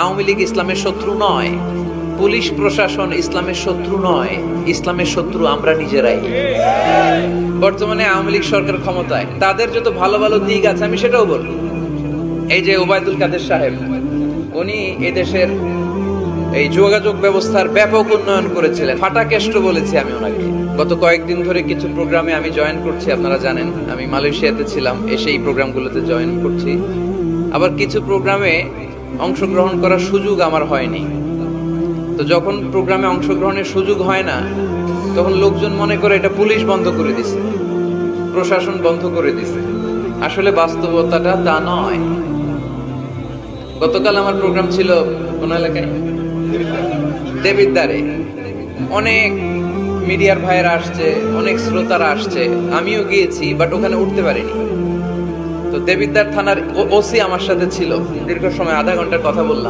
আওয়ামী লীগ ইসলামের শত্রু নয়, পুলিশ প্রশাসন ইসলামের শত্রু নয়, ইসলামের শত্রু আমরা নিজেরাই। বর্তমানে আওয়ামী লীগ সরকার ক্ষমতায়, তাদের যত ভালো ভালো দিক আছে আমি সেটাও বলবো। এই যে ওবায়দুল কাদের সাহেব, উনি এদেশের এই যোগাযোগ ব্যবস্থার ব্যাপক উন্নয়ন করেছিলেন, ফাটাকেষ্ট বলেছি আমি ওনাকে। গত কয়েকদিন ধরে কিছু প্রোগ্রামে আমি জয়েন করছি, আপনারা জানেন আমি মালয়েশিয়াতে ছিলাম, এসে এই প্রোগ্রামগুলোতে জয়েন করছি। আবার কিছু প্রোগ্রামে অংশগ্রহণ করার সুযোগ আমার হয়নি। তো যখন প্রোগ্রামে অংশগ্রহণের সুযোগ হয় না, তখন লোকজন মনে করে এটা পুলিশ বন্ধ করে দিছে, প্রশাসন বন্ধ করে দিছে। আসলে বাস্তবতাটা তা নয়। গতকাল আমার প্রোগ্রাম ছিল কোন এলাকায়, দেবিদ্বারে। অনেক মিডিয়ার ভাইয়েরা আসছে, অনেক শ্রোতারা আসছে, আমিও গিয়েছি, বাট ওখানে উঠতে পারিনি। তো দেবিদ্বার থানার ওসি আমার সাথে ছিল, দীর্ঘ সময় আধা ঘন্টার কথা বললাম।